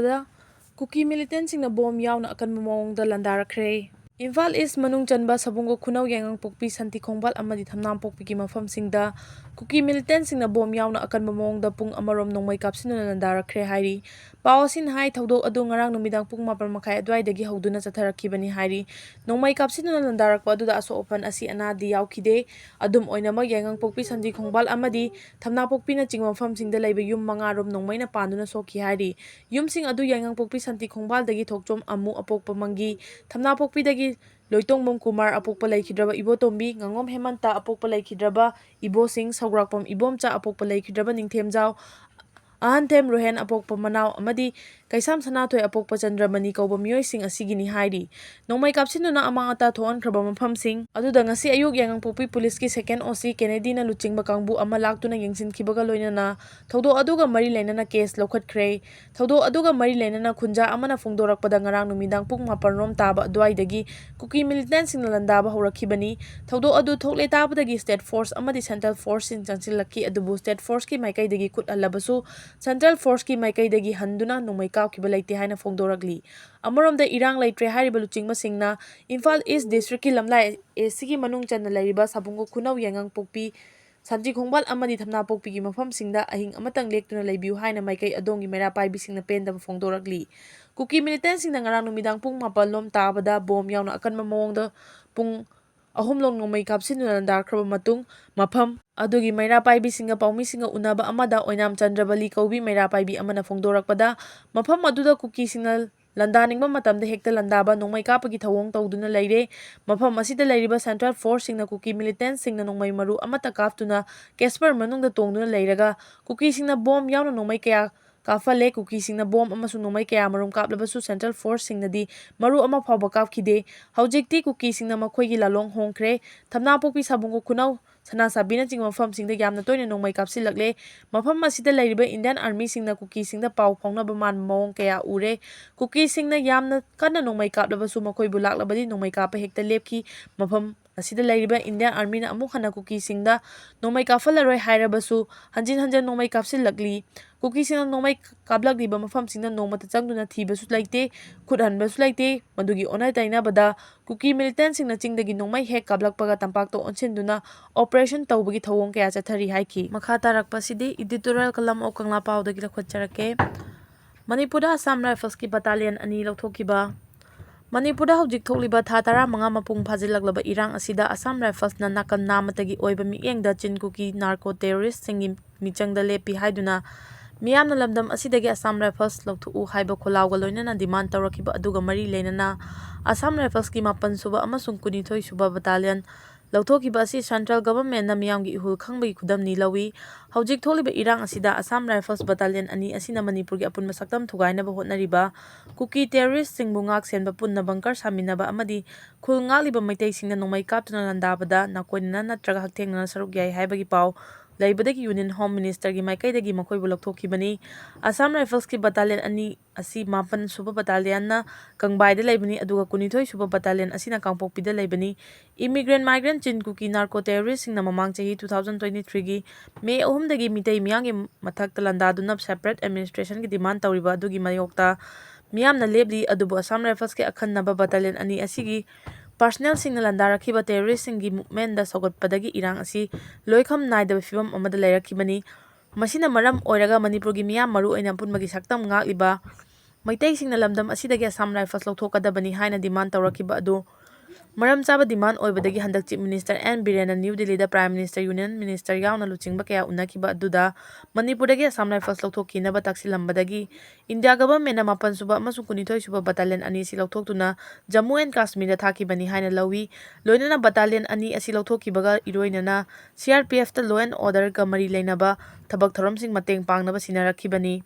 ꯇꯥꯕꯗ Kuki Millitantsing bom yauna Akanba Maongda Landarakhre. Imphal East manung chanba sabunggo khunau yengang pokpi santi khongbal amadi thamnam pokpigi mafamsingda Kuki Millitantsing bom yauna Akanba Maongda pung amarom Nongmei Kaptuna Landarakhre hairi. Pawasin hai thodok adu ngarang numidang pung 4:30 adwaidagi hoduna chatharakhibani hairi. Nongmei Kaptuna Landarakpa aduda aso open asi anadi yaukhide. Adum oinama yengang pokpi santi khongbal amadi thamna pokpina chingma mafamsingda leiba yum 5 rom Nongmeina panduna sokhi hairi. Yumsing adu yengang pokpi santi khongbaldagi thokchom amu apokpa mangi thamna pokpidagi Lwthokhib Kumar apokpa laikhidraba ibotombi ngangom hemanta apokpa laikhidraba ibosing saugrakpam ibomcha apokpa laikhidraba ningthemjau ahanthem rohen apokpa manaw amadi kaisam sanatoi apokpa chandramani kauba mioising asigini hairi. Nongmei Kaptuna amangata thoankraba mafamsing aduda ngasi ayuk yengang pokpi police ki second OC Kennedy na luchingba kangbu ama laktuna yengsinkhibaga loinana thodok aduga mari leinana case lawkhatkhre. Thodok aduga mari leinana khunja amana phongdorakpada ngarang numidang pung 4 rom taba adwaidagi Kuki Millitantsing landaba horakhibani. Thodok adu thokle tabadagi state force amadi central force sin chansilakki adubu state force ki maikaidagi khut alabasu Central Force ki maikaidagi handuna Nongmei Kapkiba leite haina phongdorakli. Amaromda irang leitre hariba luchingma singna Imphal East District ki lamlai ACG manung channa lairiba sabunggo khunau yengang pokpi santi khongbal amadi thamna pokpigi mafamsingda ahing amatang lektuna leibiu haina maikai adongi mera paibisingna pendaba phongdorakli. Kuki Millitantsing ngarang numidang pung 4 lom tabada bom yauna Akanba Maongda pung ahumlong Nongmei Kaptuna Landarakhre matung mafam adugi maira paibi singa paumi singa unaba amada oinam chandrabali kaubi maira paibi amana phongdorakpada mafam aduda Kuki singa landaningba matamda hekta landaba Nongmei Kapagi thawong tawduna leire. Mafam asida leiriba Central Force singna Kuki Millitantsing Nongmei maru amata kaptuna Casper manungda tongduna leiraga Kuki singna bom yauna Nongmei kaya Kafale Kuki singna bom amasung Nongmei kaya marum kaplabasu Central Force singnadi maru ama phawba kapkhide. Haujikti Kuki singna makhoigi lalong hongkhre. Thamna pokpi sabunggo khunau sana sabina chingma mafamsingda yamna toina Nongmei kapsilakle. Mafam asida leiriba Indian Army singna Kuki singda paw phaungnaba manba mawong kaya ure. Kuki singna yamna kanna Nongmei kaplabasu makhoibu laklabadi Nongmei kapa hekta lepki. Mafam asida leiriba Indian Army na amuk hana Kuki singda Nongmei kafalaroi hairabasu hanjin Nongmei kapsilakli. Kuki singna Nongmei kablakliba mafamsingda nongmata changduna thibasu leite khuthanbasu leite madugi onai tainabada Kuki Millitantsing chingdagi Nongmei hek kablakpaga tampakta onsinduna operation tawbagi thawong kaya chathari haiki. Makha tarakpasidi editorial kalam o kangla pawdagi lakhwatjarake. Manipurda Assam Rifles ki Batalion ani Lwthokhib. Manipurda hojik thokliba tha 15 mapung phajilaklaba irang asida Assam Rifles na nakan namatagi oiba miengda chin Kuki narco terrorist singi michangda lepi haiduna Miyamna lamdam asidagi Assam Rifles lawthu haiba kholawga loinana demand tawrakhiba aduga mari leinana Assam Rifles ki 8 suba amasung 12 suba Batalion Lwthokhib asi Central Government na miyamgi ihul khangbagi khudamni lawi. Hojik tholiba irang asida Assam Rifles Battalion ani asina Manipurgi apunba saktam thugainaba hotnariba Kuki terrorist singbu ngak senba punna bunker saminaba amadi khul ngliba maitai singna Nongmei Kaptuna landabada nakoinana natraga hakthengna saruk yai haibagi paw laibadagi Union Home Minister gi maikaidagi makhoibu lawthokhibani. Assam Rifles ki Battalion ani asi 8 suba Battalion na Kangbaida laibani aduga 12 suba Battalion asina Kangpokpida laibani. Immigrant migrant chin Kuki narco terrorist singna mamang chahi 2023 gi May 3 dagi mitai miyangi mathakta landaduna separate administration gi demand tawriba adugi mayokta miyamna lebli adubu Assam Rifles ki akhanaba Battalion ani asigi Personnel singna landarakhiba terrorist singi movement da sogatpadagi irang asi loikham naidaba fibam amada leirakhibani. Masina maram oiraga Manipurgi miyam maru oina punbagi saktam ngakliba maitai singna lamdam asidagi Assam Rifles lawthokadabani haina demand tawrakhiba adu maram chaba demand oibadagi handak Chief Minister N Birena New Delhi da Prime Minister Union Minister yauna luchingba kaya unakhiba aduda Manipurdagi Assam Rifles lawthokkinaba taksilambadagi India government na 8 suba amasung 12 suba Battalion ani si lawthoktuna Jammu and Kashmir da thakibani haina lawi. Loinana Battalion ani asi lawthokkibaga iroinana CRPF ta law and order ga mari leinaba thabak tharamsing mateng pangnaba sinarakhibani.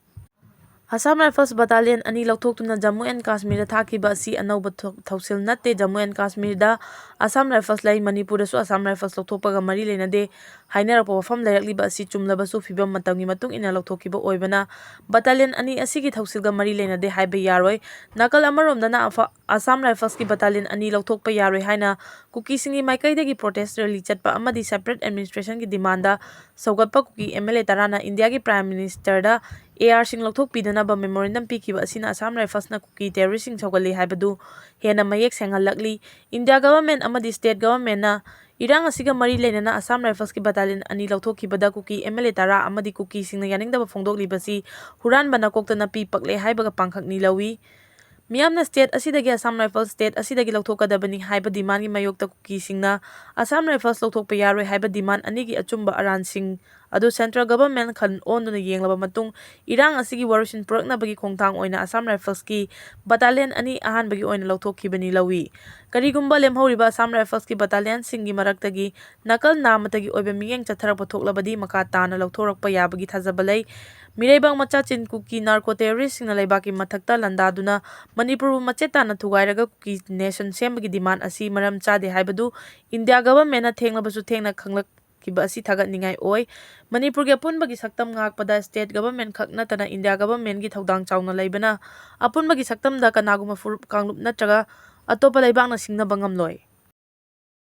Assam Rifles Battalion ani lawthoktuna Jammu and Kashmir da thakiba asi anauba thausil natte. Jammu and Kashmir da Assam Rifles lai Manipur su Assam Rifles lawthokpaga mari leinade hainarapa wafam leirakliba asi chumlabasu fibam matamgi matung ina lawthokkiba oibana Battalion ani asigi thausilga mari leinade haiba yaroi. Nakal amaromda na Assam Rifles ki Battalion ani lawthokpa yaroi haina Kuki singi maikaidagi protest rally chatpa amadi separate administration ki demanda saugatpa Kuki MLA tarana India ki Prime Minister da AR-ꯁꯤꯡ ꯂꯧꯊꯣꯛꯄꯤꯗꯅꯕ memorandum ꯄꯤꯈꯤꯕ ꯑꯁꯤꯅ ꯑꯁꯥꯝ ꯔꯥꯏꯐꯜꯁꯅ ꯀꯨꯀꯤ ꯇꯦꯔꯣꯔꯤꯁꯁꯤꯡ ꯁꯧꯒꯠꯂꯤ ꯍꯥꯏꯕꯗꯨ ꯍꯦꯟꯅ ꯃꯌꯦꯛ ꯁꯦꯡꯍꯜꯂꯛꯂꯤ꯫ India government ꯑꯃꯗꯤ state ꯒꯚꯔꯟꯃꯦꯟꯠꯅ ꯏꯔꯥꯡ ꯑꯁꯤꯒ ꯃꯔꯤ ꯂꯩꯅꯅ ꯑꯁꯥꯝ ꯔꯥꯏꯐꯜꯁꯀꯤ ꯕꯠꯇꯥꯂꯤꯌꯟ 2 ꯂꯧꯊꯣꯛꯈꯤꯕꯗ ꯀꯨꯀꯤ MLA 10 ꯑꯃꯗꯤ ꯀꯨꯀꯤꯁꯤꯡꯅ ꯌꯥꯅꯤꯡꯗꯕ ꯐꯣꯡꯗꯣꯛꯂꯤꯕꯁꯤ ꯍꯨꯔꯥꯟꯕꯅ ꯀꯣꯛꯇ ꯅꯥꯄꯤ ꯄꯛꯂꯦ ꯍꯥꯏꯕꯒ ꯄꯥꯡꯈꯛꯅꯤ ꯂꯧꯏ꯫ ꯃꯤꯌꯥꯝꯅ ꯁ꯭ꯇꯦꯠ ꯑꯁꯤꯗꯒꯤ ꯑꯁꯥꯝ ꯔꯥꯏꯐꯜꯁ ꯁ꯭ꯇꯦꯠ ꯑꯁꯤꯗꯒꯤ ꯂꯧꯊꯣꯛꯀꯗꯕꯅꯤ ꯍꯥꯏꯕ ꯗꯤꯃꯥꯟꯒꯤ ꯃꯥꯌꯣꯛꯇ ꯀꯨꯀꯤꯁꯤꯡꯅ ꯑꯁꯥꯝ ꯔꯥꯏꯐꯜꯁ ꯂꯧꯊꯣꯛꯄ ꯌꯥꯔꯣꯏ ꯍꯥꯏꯕ ꯗꯤꯃꯥꯟ ꯑꯅꯤꯒꯤ ꯑꯆꯨꯝꯕ ꯑꯔꯥꯟꯁꯤꯡ ꯑꯗꯨ ꯁꯦꯟꯇ꯭ꯔꯦꯜ ꯒꯚꯔꯟꯃꯦꯟꯠꯅ ꯈꯟ ꯑꯣꯟꯗꯨꯅ ꯌꯦꯡꯂꯕ ꯃꯇꯨꯡ ꯏꯔꯥꯡ ꯑꯁꯤꯒꯤ ꯋꯥꯔꯣꯏꯁꯤꯟ ꯄꯨꯔꯛꯅꯕꯒꯤ ꯈꯣꯡꯊꯥꯡ ꯑꯣꯏꯅ ꯑꯁꯥꯝ ꯔꯥꯏꯐꯜꯁꯀꯤ ꯕꯠꯇꯥꯂꯤꯌꯟ 2 ꯑꯍꯥꯟꯕꯒꯤ ꯑꯣꯏꯅ ꯂꯧꯊꯣꯛꯈꯤꯕꯅꯤ ꯂꯧꯏ꯫ ꯀꯔꯤꯒꯨꯝꯕ ꯂꯦꯝꯍꯧꯔꯤꯕ ꯑꯁꯥꯝ ꯔꯥꯏꯐꯜꯁꯀꯤ ꯕꯠꯇꯥꯂꯤꯌꯟꯁꯤꯡꯒꯤ ꯃꯔꯛꯇꯒꯤ ꯅꯥꯀꯜ ꯅꯥꯝꯃꯇꯒꯤ ꯑꯣꯏꯕ ꯃꯤꯠꯌꯦꯡ ꯆꯠꯊꯔꯛꯄ ꯊꯣꯛꯂꯕꯗꯤ ꯃꯈꯥ ꯇꯥꯅ ꯂꯧꯊꯣꯔꯛꯄ ꯌꯥꯕꯒꯤ ꯊꯥꯖꯕ ꯂꯩ꯫ ꯃꯤꯔꯩꯕꯥꯛ ꯃꯆꯥꯆꯤꯟ ꯀꯨꯀꯤ ꯅꯥꯔꯀꯣ ꯇꯦꯔꯣꯔꯤꯁꯁꯤꯡꯅ ꯂꯩꯕꯥꯛꯀꯤ ꯃꯊꯛꯇ ꯂꯥꯟꯗꯥꯗꯨꯅ ꯃꯅꯤꯄꯨꯔꯕꯨ ꯃꯆꯦꯠ ꯇꯥꯅ ꯊꯨꯒꯥꯏꯔꯒ ꯀꯨꯀꯤ ꯅꯦꯁꯟ ꯁꯦꯝꯕꯒꯤ ꯗꯤꯃꯥꯟ ꯑꯁꯤ ꯃꯔꯝ ꯆꯥꯗꯦ ꯍꯥꯏꯕꯗꯨ ꯏꯟꯗꯤꯌꯥ ꯒꯚꯔꯟꯃꯦꯟꯠꯅ ꯊꯦꯡꯂꯕꯁꯨ ꯊꯦꯡꯅ ꯈꯪꯂꯛꯈꯤꯕ ꯑꯁꯤ ꯊꯥꯒꯠꯅꯤꯡꯉꯥꯏ ꯑꯣꯏ꯫ ꯃꯅꯤꯄꯨꯔꯒꯤ ꯑꯄꯨꯟꯕꯒꯤ ꯁꯛꯇꯝ ꯉꯥꯛꯄꯗ ꯁ꯭ꯇꯦꯠ ꯒꯚꯔꯟꯃꯦꯟꯠ ꯈꯛ ꯅꯠꯇꯅ ꯏꯟꯗꯤꯌꯥ ꯒꯚꯔꯟꯃꯦꯟꯠꯒꯤ ꯊꯧꯗꯥꯡ ꯆꯥꯎꯅ ꯂꯩꯕꯅ ꯑꯄꯨꯟꯕꯒꯤ ꯁꯛꯇꯝꯗ ꯀꯅꯥꯒꯨꯝꯕ ꯐꯨꯔꯨꯞ ꯀꯥꯡꯂꯨꯞ ꯅꯠꯇ꯭ꯔꯒ ꯑꯇꯣꯞꯄ ꯂꯩꯕꯥꯛꯅ ꯁꯤꯡꯅꯕ ꯉꯝꯂꯣꯏ꯫